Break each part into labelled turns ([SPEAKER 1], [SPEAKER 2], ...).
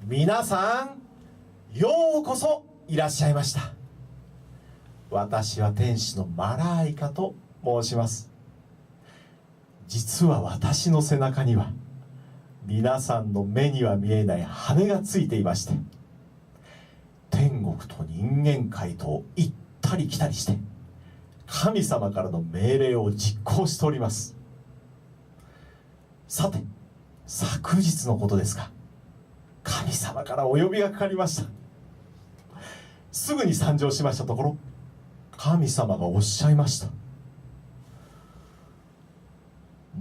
[SPEAKER 1] 皆さん、ようこそいらっしゃいました。私は天使のマライカと申します。実は私の背中には皆さんの目には見えない羽がついていまして、天国と人間界と行ったり来たりして神様からの命令を実行しております。さて、昨日のことですが、神様からお呼びがかかりました。すぐに参上しましたところ、神様がおっしゃいました。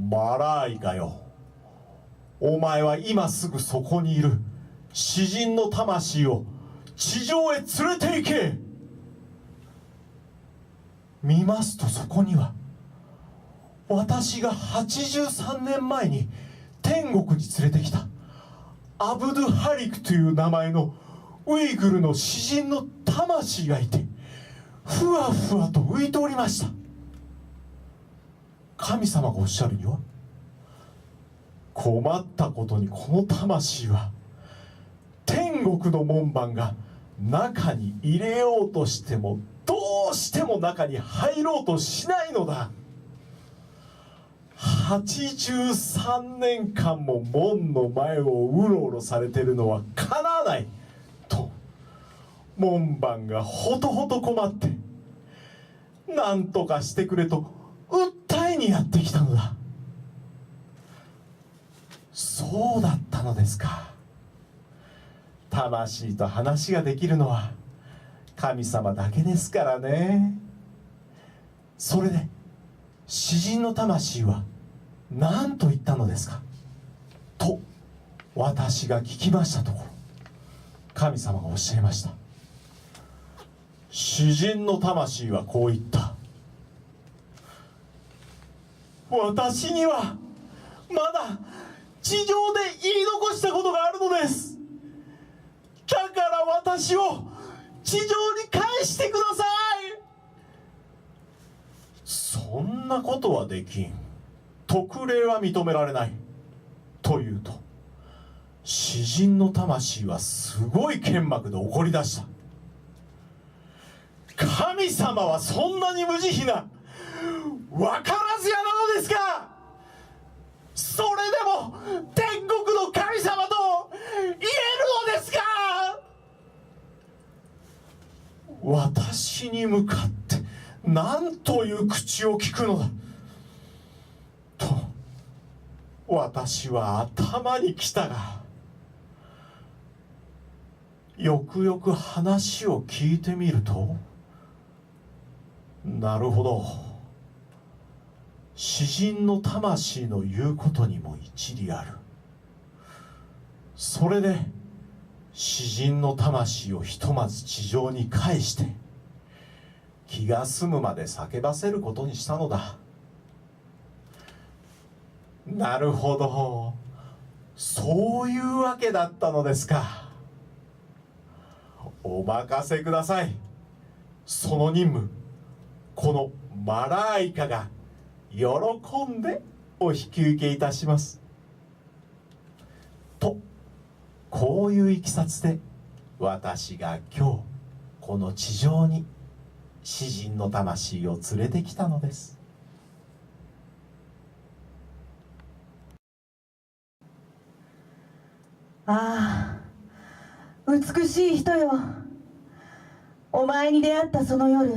[SPEAKER 1] マライカよ、お前は今すぐそこにいる詩人の魂を地上へ連れて行け。見ますと、そこには私が83年前に天国に連れてきたアブドゥハリクという名前のウイグルの詩人の魂がいて、ふわふわと浮いておりました。神様がおっしゃるには、困ったことにこの魂は天国の門番が中に入れようとしてもどうしても中に入ろうとしないのだ。83年間も門の前をうろうろされているのはかなわないと、門番がほとほと困って、なんとかしてくれと訴えにやってきたのだ。そうだったのですか。魂と話ができるのは神様だけですからね。それで詩人の魂は何と言ったのですかと私が聞きましたところ、神様がおっしゃいました。詩人の魂はこう言った。私にはまだ地上で言い残したことがあるのです。だから私を地上に返してください。そんなことはできん。特例は認められない。と言うと、詩人の魂はすごい剣幕で怒り出した。神様はそんなに無慈悲な分からず屋なのですか。それでも天国の神様と言えるのですか。私に向かって何という口を聞くのだと私は頭にきたが、よくよく話を聞いてみると、なるほど、詩人の魂の言うことにも一理ある。それで詩人の魂をひとまず地上に返して気が済むまで叫ばせることにしたのだ。なるほど、そういうわけだったのですか。お任せください。その任務、このマライカが喜んでお引き受けいたしますと、こういういきさつで私が今日この地上に詩人の魂を連れてきたのです。
[SPEAKER 2] ああ、美しい人よ。お前に出会ったその夜、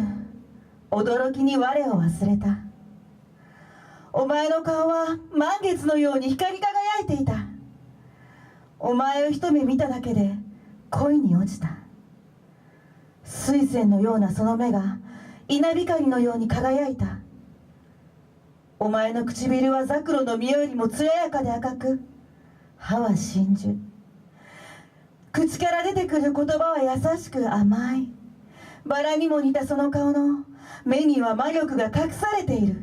[SPEAKER 2] 驚きに我を忘れた。お前の顔は満月のように光り輝いていた。お前を一目見ただけで恋に落ちた。水仙のようなその目が稲光のように輝いた。お前の唇はザクロの実よりも艶やかで赤く、歯は真珠。口から出てくる言葉は優しく甘い。バラにも似たその顔の目には魔力が隠されている。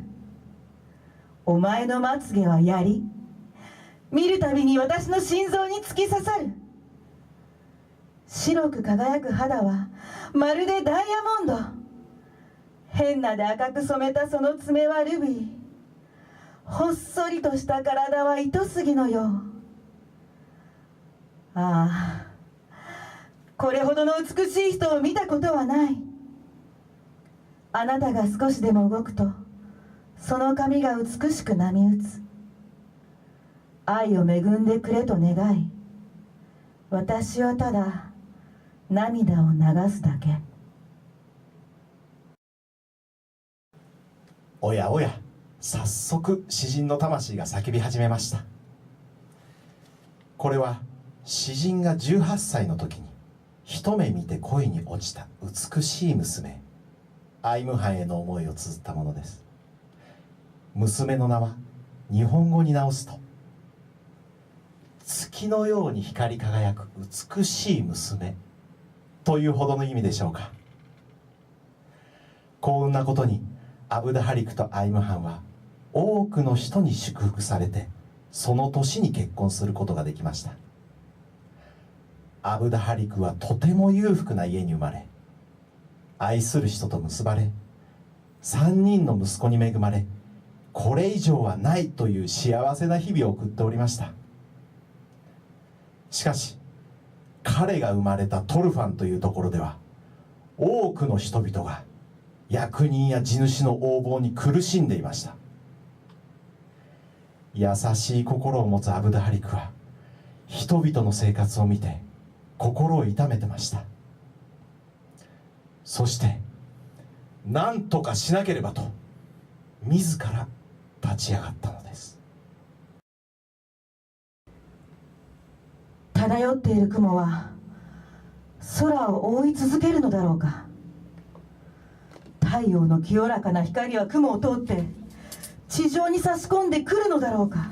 [SPEAKER 2] お前のまつげは槍。見るたびに私の心臓に突き刺さる。白く輝く肌はまるでダイヤモンド。変なで赤く染めたその爪はルビー。ほっそりとした体は糸杉のよう。ああ、これほどの美しい人を見たことはない。あなたが少しでも動くとその髪が美しく波打つ。愛を恵んでくれと願い、私はただ涙を流すだけ。
[SPEAKER 1] おやおや、早速詩人の魂が叫び始めました。これは詩人が18歳の時に一目見て恋に落ちた美しい娘アイムハンへの思いを綴ったものです。娘の名は日本語に直すと、月のように光り輝く美しい娘というほどの意味でしょうか。幸運なことにアブダハリクとアイムハンは多くの人に祝福されて、その年に結婚することができました。アブダハリクはとても裕福な家に生まれ、愛する人と結ばれ、3人の息子に恵まれ、これ以上はないという幸せな日々を送っておりました。しかし彼が生まれたトルファンというところでは、多くの人々が役人や地主の横暴に苦しんでいました。優しい心を持つアブダハリクは人々の生活を見て心を痛めてました。そして何とかしなければと自ら立ち上がったのです。
[SPEAKER 2] 漂っている雲は空を覆い続けるのだろうか。太陽の清らかな光は雲を通って地上に差し込んでくるのだろうか。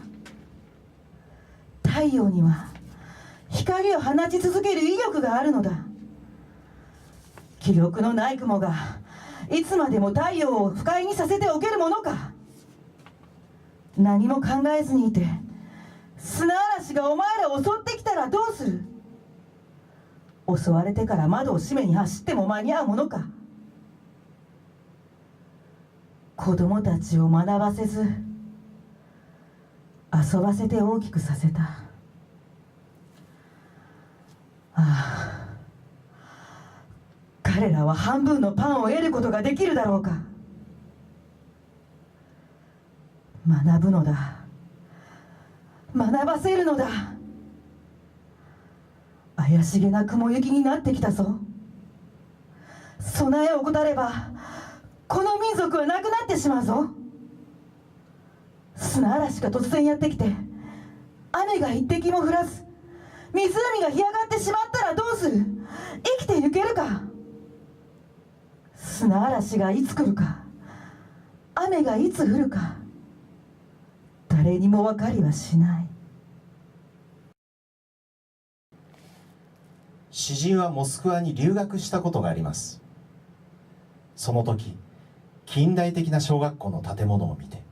[SPEAKER 2] 太陽には光を放ち続ける威力があるのだ。気力のない雲がいつまでも太陽を不快にさせておけるものか。何も考えずにいて砂嵐がお前らを襲ってきたらどうする。襲われてから窓を閉めに走っても間に合うものか。子供たちを学ばせず遊ばせて大きくさせた。ああ、彼らは半分のパンを得ることができるだろうか。学ぶのだ、学ばせるのだ。怪しげな雲行きになってきたぞ。備えを怠ればこの民族はなくなってしまうぞ。砂嵐が突然やってきて雨が一滴も降らず湖が干上がってしまったらどうする。生きてゆけるか。砂嵐がいつ来るか雨がいつ降るか誰にも分かりはしない。
[SPEAKER 1] 詩人はモスクワに留学したことがあります。その時近代的な小学校の建物を見て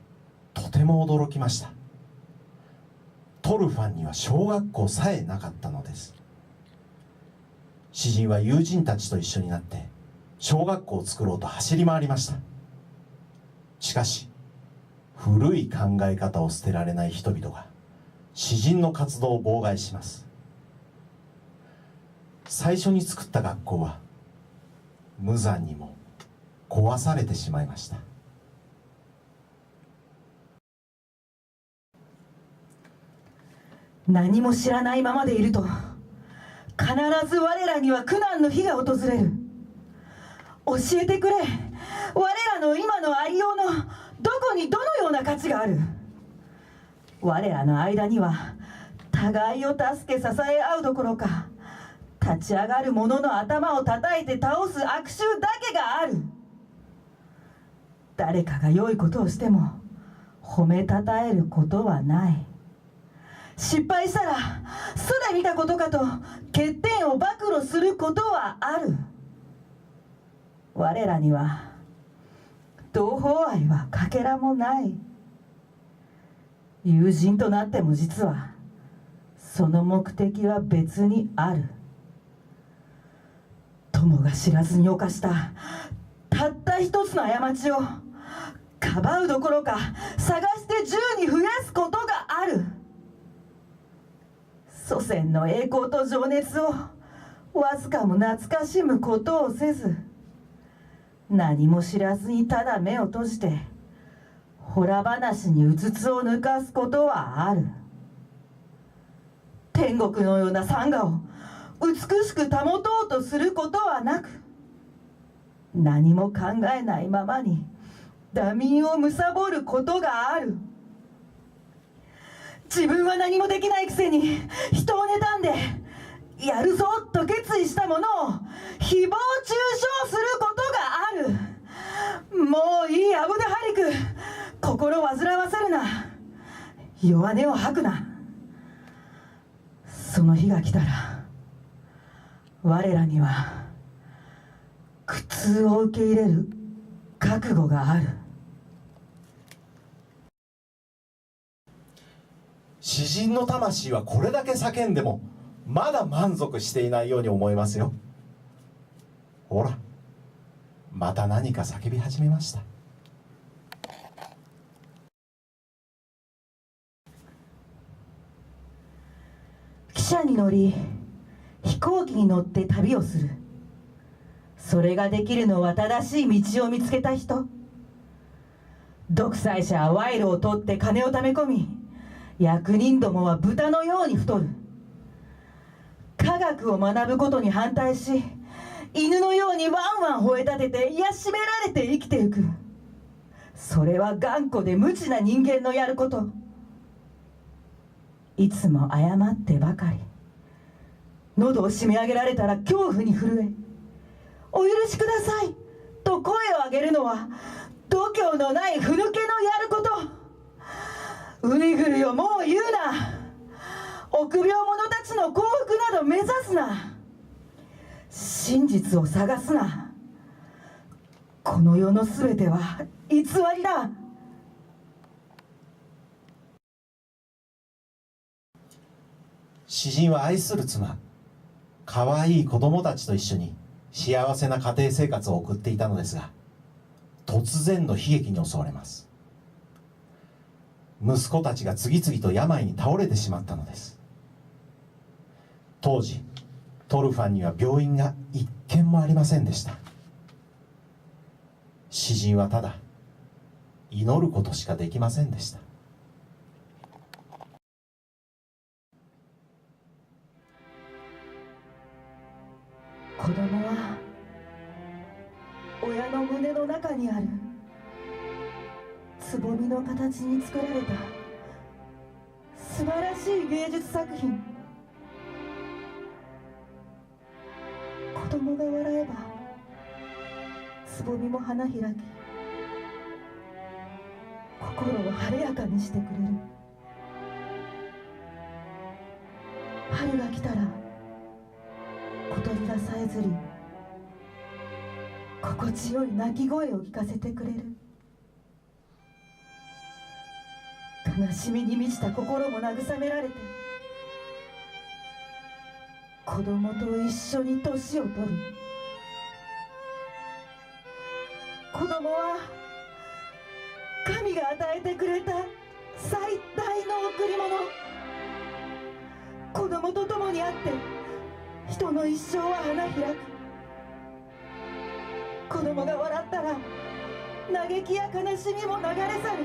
[SPEAKER 1] とても驚きました。トルファンには小学校さえなかったのです。詩人は友人たちと一緒になって小学校を作ろうと走り回りました。しかし古い考え方を捨てられない人々が詩人の活動を妨害します。最初に作った学校は無残にも壊されてしまいました。
[SPEAKER 2] 何も知らないままでいると必ず我らには苦難の日が訪れる。教えてくれ。我らの今のありようのどこにどのような価値がある。我らの間には互いを助け支え合うどころか立ち上がる者の頭を叩いて倒す悪臭だけがある。誰かが良いことをしても褒めたたえることはない。失敗したら素で見たことかと欠点を暴露することはある。我らには同胞愛はかけらもない。友人となっても実はその目的は別にある。友が知らずに犯したたった一つの過ちをかばうどころか探して10に増やすことがある。祖先の栄光と情熱をわずかも懐かしむことをせず、何も知らずにただ目を閉じてほら話にうつつを抜かすことはある。天国のような山河を美しく保とうとすることはなく、何も考えないままに惰眠を貪ることがある。自分は何もできないくせに人を妬んでやるぞと決意したものを誹謗中傷することがある。もういいアブドハリク、心を煩わせるな、弱音を吐くな。その日が来たら我らには苦痛を受け入れる覚悟がある。
[SPEAKER 1] 詩人の魂はこれだけ叫んでもまだ満足していないように思いますよ。ほら、また何か叫び始めました。
[SPEAKER 2] 汽車に乗り飛行機に乗って旅をする。それができるのは正しい道を見つけた人。独裁者は賄賂を取って金を貯め込み、役人どもは豚のように太る。科学を学ぶことに反対し、犬のようにワンワン吠え立てて癒しめられて生きていく。それは頑固で無知な人間のやること。いつも謝ってばかり。喉を締め上げられたら恐怖に震え、お許しくださいと声を上げるのは度胸のないふぬけのやること。ウイグルよ、もう言うな。臆病者たちの幸福など目指すな。真実を探すな。この世のすべては偽りだ。
[SPEAKER 1] 詩人は愛する妻、可愛い子供たちと一緒に幸せな家庭生活を送っていたのですが、突然の悲劇に襲われます。息子たちが次々と病に倒れてしまったのです。当時トルファンには病院が一軒もありませんでした。詩人はただ祈ることしかできませんでした。
[SPEAKER 2] 子供は親の胸の中にあるつぼみの形に作られた素晴らしい芸術作品。子供が笑えばつぼみも花開き、心を晴れやかにしてくれる。春が来たら小鳥がさえずり、心地よい鳴き声を聞かせてくれる。悲しみに満ちた心も慰められて、子供と一緒に年を取る。子供は神が与えてくれた最大の贈り物。子供と共にあって人の一生は花開く。子供が笑ったら嘆きや悲しみも流れ去る。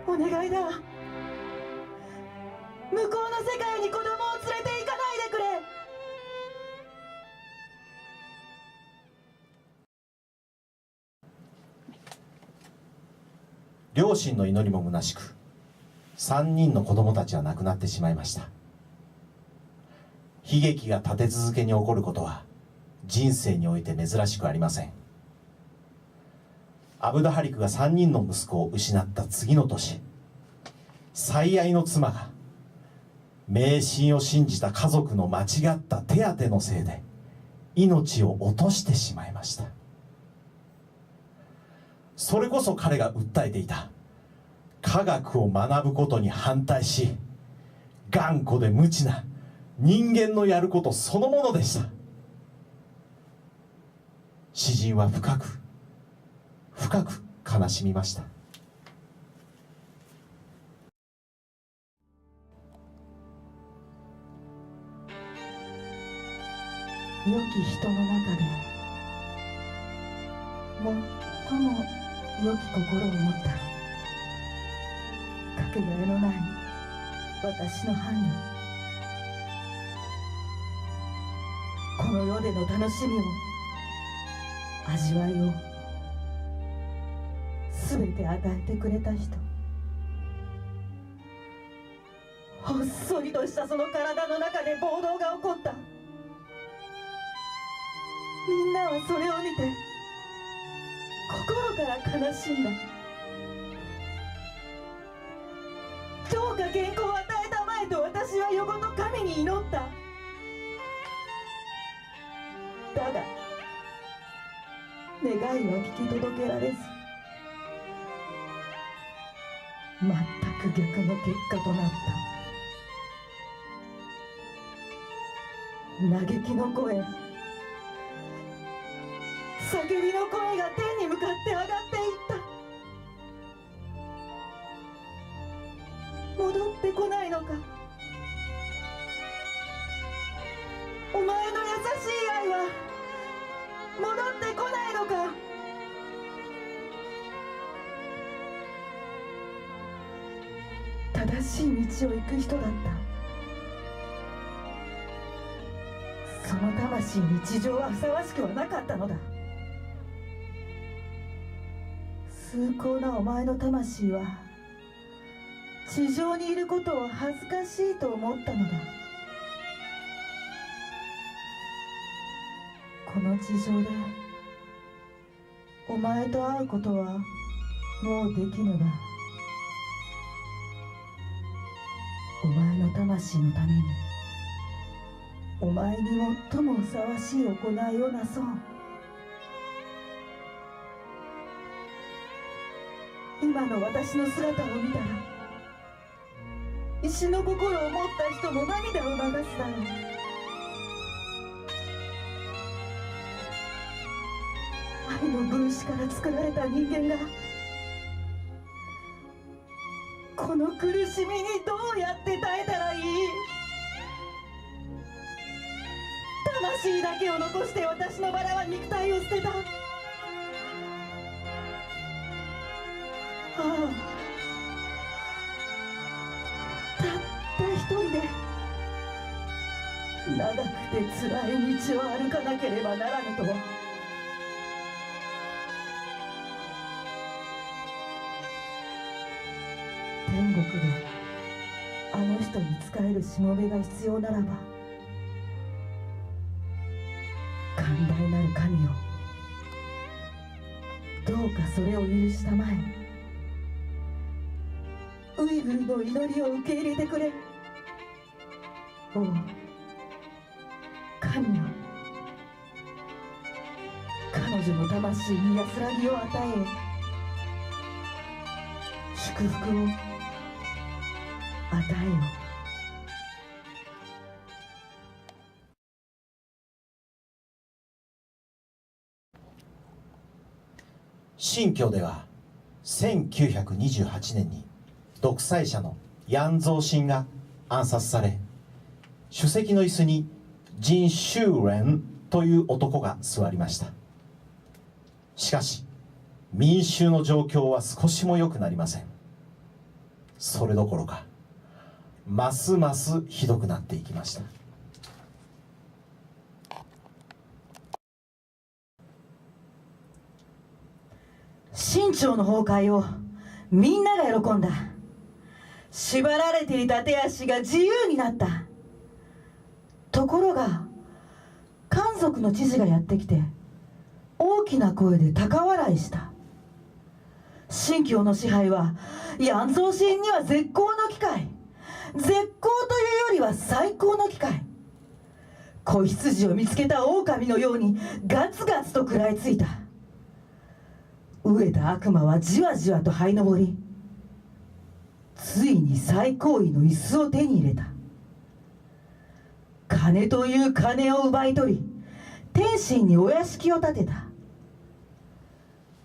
[SPEAKER 2] お願いだ、向こうの世界に子供を連れて行かないでくれ。
[SPEAKER 1] 両親の祈りも虚しく、3人の子供たちは亡くなってしまいました。悲劇が立て続けに起こることは人生において珍しくありません。アブドハリクが3人の息子を失った次の年、最愛の妻が迷信を信じた家族の間違った手当のせいで命を落としてしまいました。それこそ彼が訴えていた科学を学ぶことに反対し、頑固で無知な人間のやることそのものでした。詩人は深く深く悲しみました。
[SPEAKER 2] 良き人の中で最も良き心を持ったかけがえのない私の伴侶、この世での楽しみを味わいを全て与えてくれた人、ほっそりとしたその体の中で暴動が起こった。みんなはそれを見て心から悲しんだ。どうか健康を与えたまえと私は夜ごと神に祈った。だが願いは聞き届けられず、全く逆の結果となった。嘆きの声、叫びの声が天に向かって上がっていった。戻ってこないのか。お前の優しい愛は戻ってこないのか。正しい道を行く人だった。その魂に地上はふさわしくはなかったのだ。崇高なお前の魂は地上にいることを恥ずかしいと思ったのだ。この地上でお前と会うことはもうできぬが、お前の魂のためにお前に最もふさわしい行いをなそう。今の私の姿を見たら、石の心を持った人も涙を流すだろう。愛の分子から作られた人間がこの苦しみにどうやって耐えたらいい。魂だけを残して私のバラは肉体を捨てた。ああ、たった一人で長くて辛い道を歩かなければならぬと。天国であの人に仕えるしもべが必要ならば、寛大なる神よ、どうかそれを許したまえ。ウイグルの祈りを受け入れてくれ。おう神よ、彼女の魂に安らぎを与え、祝福を与えよ。
[SPEAKER 1] 新教では1928年に独裁者のヤンゾーシンが暗殺され、主席の椅子にジン・シューレンという男が座りました。しかし民衆の状況は少しも良くなりません。それどころかますますひどくなっていきました。
[SPEAKER 2] 清朝の崩壊をみんなが喜んだ。縛られていた手足が自由になった。ところが漢族の知事がやってきて大きな声で高笑いした。新教の支配はヤンゾーシンには絶好の機会、絶好というよりは最高の機会。子羊を見つけた狼のようにガツガツと食らいついた。飢えた悪魔はじわじわと這い上り、ついに最高位の椅子を手に入れた。金という金を奪い取り、天津にお屋敷を建てた。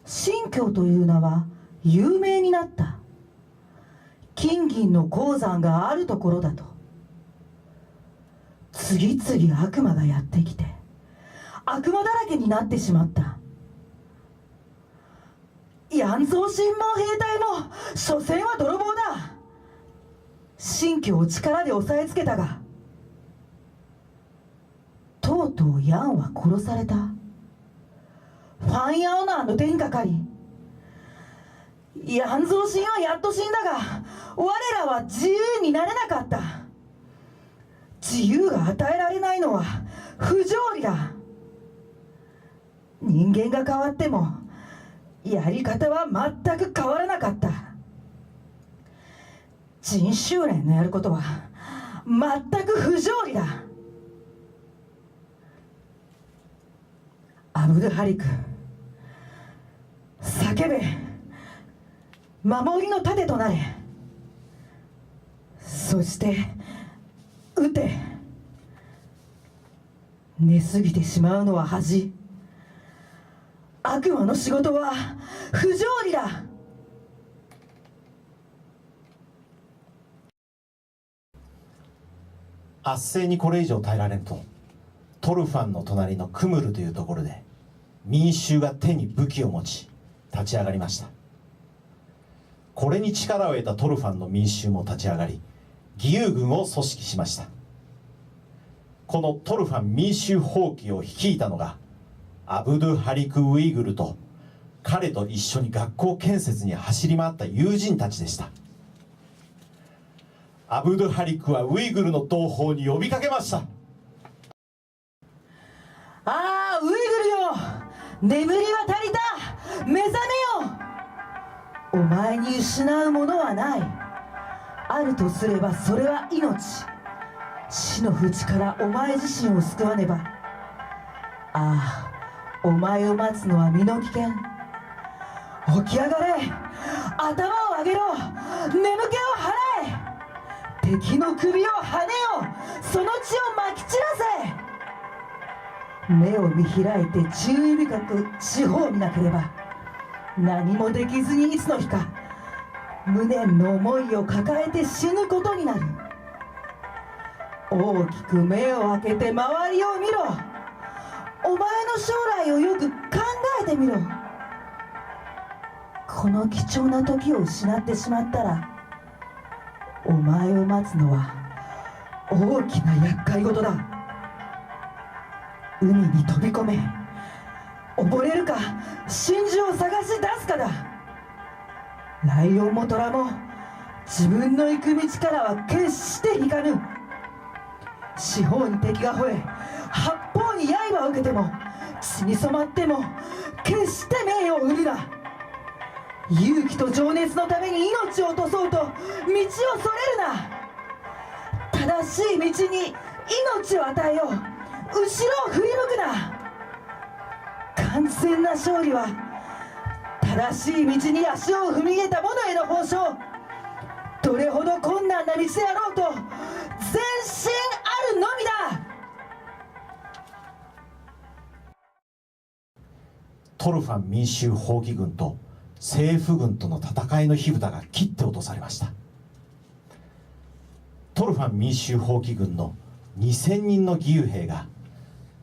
[SPEAKER 2] 新教という名は有名になった。金銀の鉱山があるところだと。次々悪魔がやってきて悪魔だらけになってしまった。ヤンゾー神門兵隊も所詮は泥棒だ。新居を力で押さえつけたが、とうとうヤンは殺された。ファンヤオナーの手にかかり、ヤンゾー神はやっと死んだが、我らは自由になれなかった。自由が与えられないのは不条理だ。人間が変わってもやり方は全く変わらなかった。人修練のやることは全く不条理だ。アブドゥハリク、叫べ、守りの盾となれ。そして撃て。寝すぎてしまうのは恥。悪魔の仕事は不条理だ。
[SPEAKER 1] 圧政にこれ以上耐えられんと、トルファンの隣のクムルというところで民衆が手に武器を持ち立ち上がりました。これに力を得たトルファンの民衆も立ち上がり、義勇軍を組織しました。このトルファン民衆蜂起を率いたのがアブドゥ・ハリク・ウイグルと、彼と一緒に学校建設に走り回った友人たちでした。アブドゥ・ハリクはウイグルの同胞に呼びかけました。
[SPEAKER 2] ああ、ウイグルよ、眠りは足りた。目覚めよ。お前に失うものはない。あるとすればそれは命。死の淵からお前自身を救わねば。ああ、お前を待つのは身の危険。起き上がれ、頭を上げろ、眠気を払え。敵の首をはねよ、その血をまき散らせ。目を見開いて注意深く四方を見なければ何もできずにいつの日か無念の思いを抱えて死ぬことになる。大きく目を開けて周りを見ろ。お前の将来をよく考えてみろ。この貴重な時を失ってしまったら、お前を待つのは大きな厄介事だ。海に飛び込め、溺れるか真珠を探し出すかだ。ライオンもトラも自分の行く道からは決して引かぬ。四方に敵が吠え、八方に刃を受けても、血に染まっても決して命を売るな。勇気と情熱のために命を落とそうと道をそれるな。正しい道に命を与えよう。後ろを振り向くな。完全な勝利は正しい道に足を踏み入れた者への報奨。どれほど困難な道であろうと前進あるのみだ。
[SPEAKER 1] トルファン民衆蜂起軍と政府軍との戦いの火蓋が切って落とされました。トルファン民衆蜂起軍の2000人の義勇兵が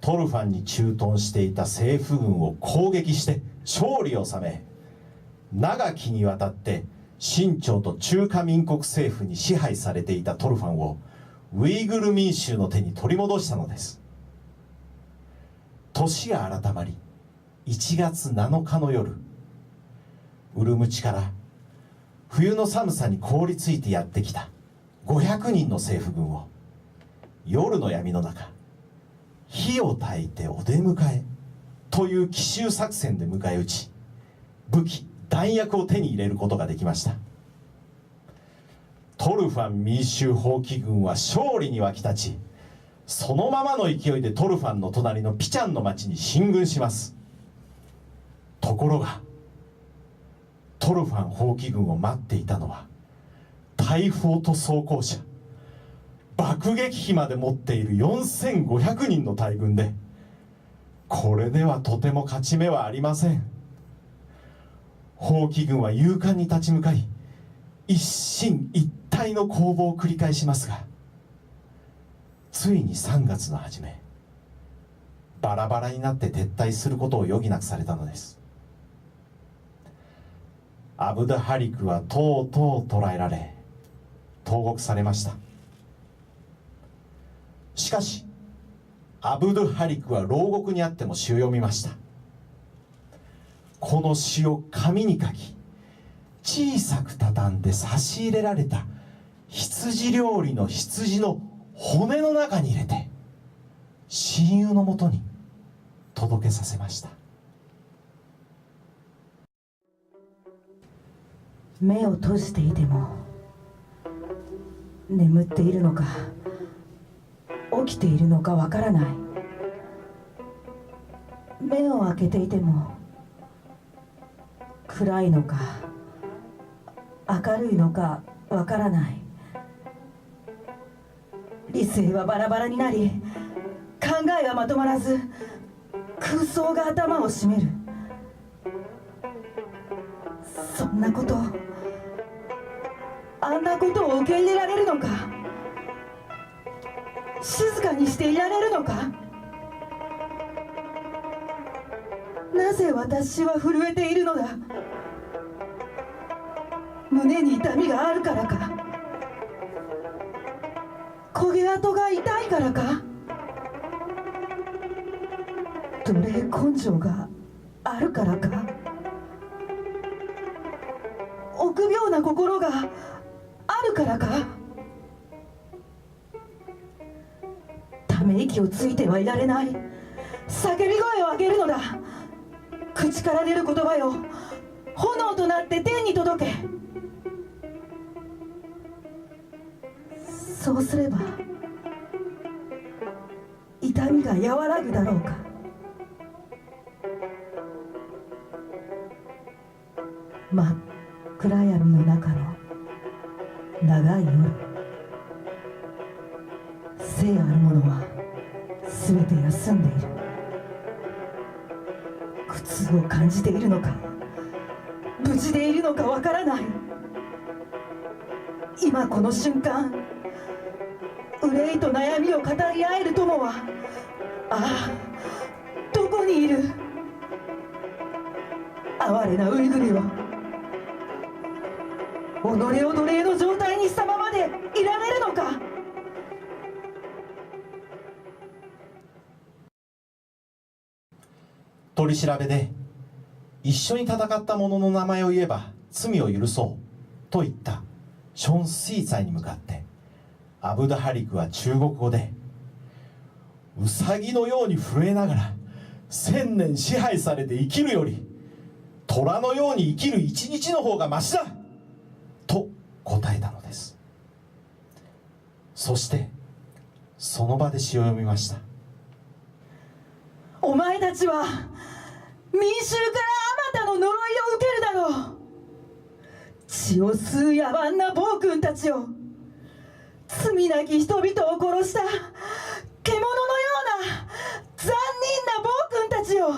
[SPEAKER 1] トルファンに駐屯していた政府軍を攻撃して勝利を収め、長きにわたって清朝と中華民国政府に支配されていたトルファンをウイグル民衆の手に取り戻したのです。年が改まり1月7日の夜、ウルムチから冬の寒さに凍りついてやってきた500人の政府軍を夜の闇の中、火を焚いてお出迎えという奇襲作戦で迎え撃ち、武器弾薬を手に入れることができました。トルファン民衆蜂起軍は勝利に沸き立ち、そのままの勢いでトルファンの隣のピチャンの町に進軍します。ところがトルファン蜂起軍を待っていたのは大砲と装甲車、爆撃機まで持っている4500人の大軍で、これではとても勝ち目はありません。蜂起軍は勇敢に立ち向かい、一進一退の攻防を繰り返しますが、ついに3月の初め、バラバラになって撤退することを余儀なくされたのです。アブド・ハリクはとうとう捕らえられ投獄されました。しかしアブド・ハリクは牢獄にあっても詩を読みました。この詩を紙に書き、小さく畳んで差し入れられた羊料理の羊の骨の中に入れて親友のもとに届けさせました。
[SPEAKER 2] 目を閉じていても眠っているのか起きているのかわからない。目を開けていても暗いのか明るいのかわからない。理性はバラバラになり、考えはまとまらず、空想が頭を占める。そんなこと、あんなことを受け入れられるのか、静かにしていられるのか。なぜ私は震えているのだ。胸に痛みがあるからか、焦げ跡が痛いからか、奴隷根性があるからか、臆病な心があるからか。ため息をついてはいられない。叫び声を上げるのだ。口から出る言葉よ、炎となって天に届け。そうすれば痛みが和らぐだろうか。真っ暗闇の中の長い夜、生あるものはすべて休んでいる。苦痛を感じているのか無事でいるのかわからない。今この瞬間、憂いと悩みを語り合える友は、ああ、どこにいる。哀れなウイグルよ、己を奴隷の状態にしたままでいられるのか。
[SPEAKER 1] 取り調べで、一緒に戦った者の名前を言えば罪を許そうと言ったション・スイーツァイに向かってアブド・ハリクは中国語で、ウサギのように震えながら千年支配されて生きるより虎のように生きる一日の方がましだと答えたのです。そしてその場で詩を読みました。
[SPEAKER 2] お前たちは民衆からあまたの呪いを受けるだろう。血を吸う野蛮な暴君たちよ、罪なき人々を殺した獣のような残忍な暴君たちよ、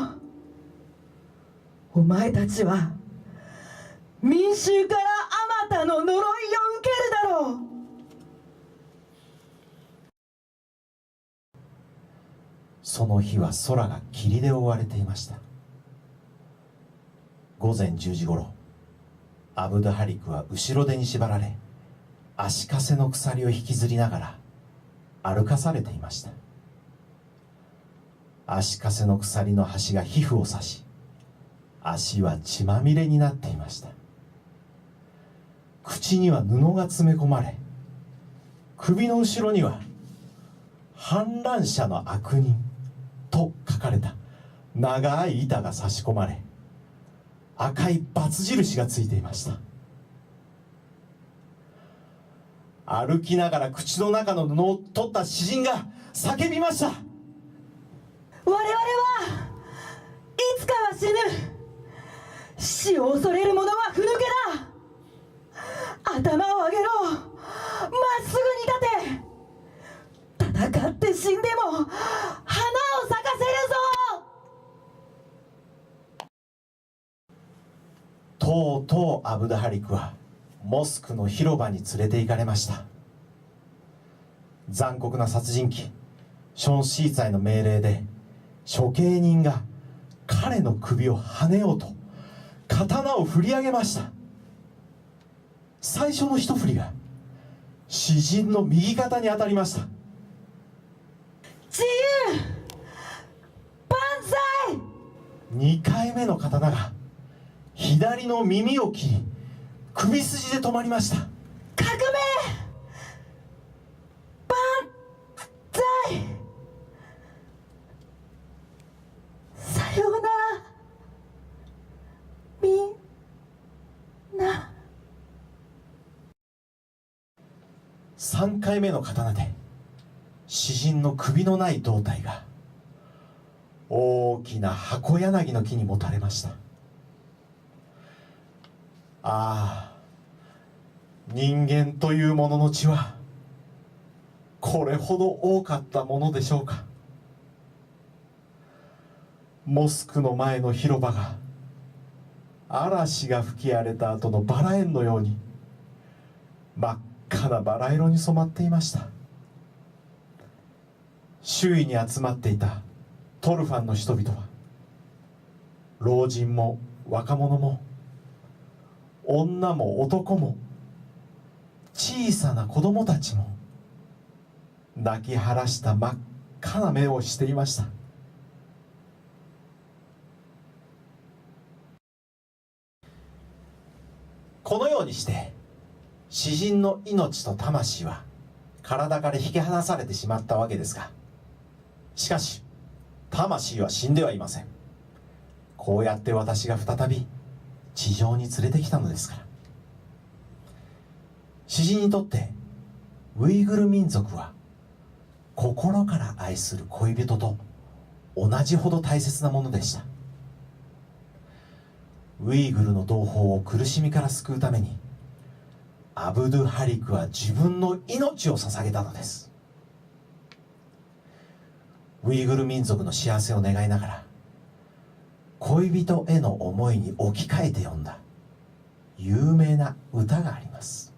[SPEAKER 2] お前たちは民衆からあまたの呪いを受けるだろう。
[SPEAKER 1] その日は空が霧で覆われていました。午前10時ごろ、アブド・ハリクは後ろ手に縛られ、足かせの鎖を引きずりながら歩かされていました。足かせの鎖の端が皮膚を刺し、足は血まみれになっていました。口には布が詰め込まれ、首の後ろには反乱者の悪人と書かれた長い板が差し込まれ、赤いバツ印がついていました。歩きながら口の中の布を取った詩人が叫びました。
[SPEAKER 2] 我々はいつかは死ぬ。死を恐れる者はふぬけだ。頭を上げろ、まっすぐに立て。戦って死んでも花を咲かせるぞ。
[SPEAKER 1] とうとうアブド・ハリクはモスクの広場に連れて行かれました。残酷な殺人鬼ション・シーツァイの命令で処刑人が彼の首をはねようと刀を振り上げました。最初の一振りが詩人の右肩に当たりました。
[SPEAKER 2] 自由万歳。
[SPEAKER 1] 2回目の刀が左の耳を切り首筋で止まりました。
[SPEAKER 2] 革命万歳。さようならみんな。
[SPEAKER 1] 3回目の刀で詩人の首のない胴体が大きな箱柳の木にもたれました。ああ、人間というものの血はこれほど多かったものでしょうか。モスクの前の広場が嵐が吹き荒れた後のバラ園のように真っ赤なバラ色に染まっていました。周囲に集まっていたトルファンの人々は老人も若者も女も男も小さな子供たちも泣き晴らした真っ赤な目をしていました。このようにして詩人の命と魂は体から引き離されてしまったわけですが、しかし魂は死んではいません。こうやって私が再び地上に連れてきたのですから。詩人にとってウイグル民族は心から愛する恋人と同じほど大切なものでした。ウイグルの同胞を苦しみから救うためにアブドゥハリクは自分の命を捧げたのです。ウイグル民族の幸せを願いながら恋人への思いに置き換えて読んだ有名な歌があります。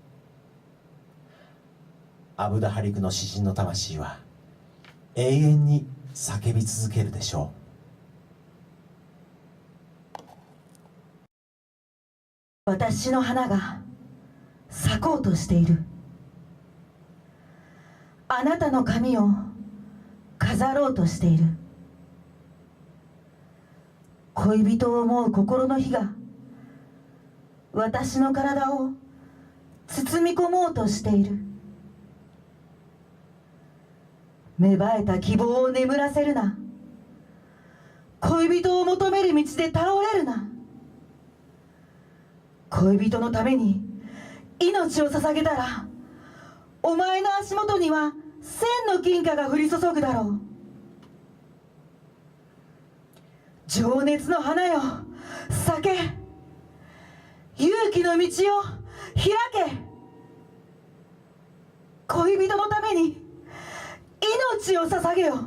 [SPEAKER 1] アブダハリクの詩人の魂は永遠に叫び続けるでしょう。
[SPEAKER 2] 私の花が咲こうとしている。あなたの髪を飾ろうとしている。恋人を思う心の火が私の体を包み込もうとしている。芽生えた希望を眠らせるな。恋人を求める道で倒れるな。恋人のために命を捧げたらお前の足元には千の金貨が降り注ぐだろう。情熱の花よ、咲け。勇気の道を開け。恋人のために命を捧げよ。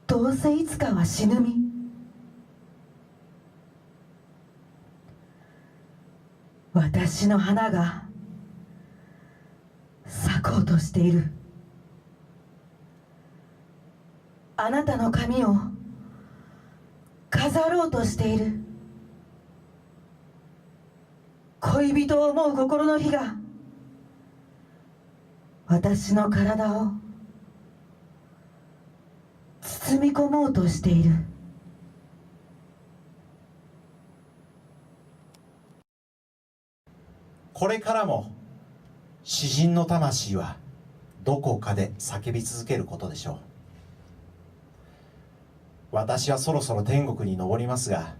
[SPEAKER 2] どうせいつかは死ぬ身。私の花が咲こうとしている。あなたの髪を飾ろうとしている。恋人を思う心の火が私の体を包み込もうとしている。
[SPEAKER 1] これからも詩人の魂はどこかで叫び続けることでしょう。私はそろそろ天国に昇りますが、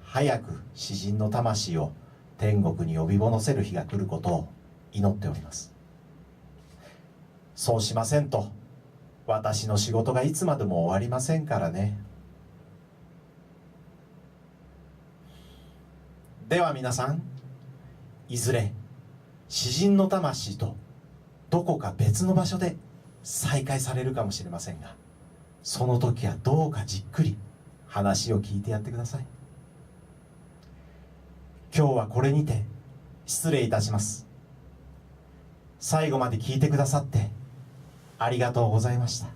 [SPEAKER 1] 早く詩人の魂を天国に呼び戻せる日が来ることを祈っております。そうしませんと私の仕事がいつまでも終わりませんからね。では皆さん、いずれ詩人の魂とどこか別の場所で再会されるかもしれませんが、その時はどうかじっくり話を聞いてやってください。今日はこれにて失礼いたします。最後まで聞いてくださってありがとうございました。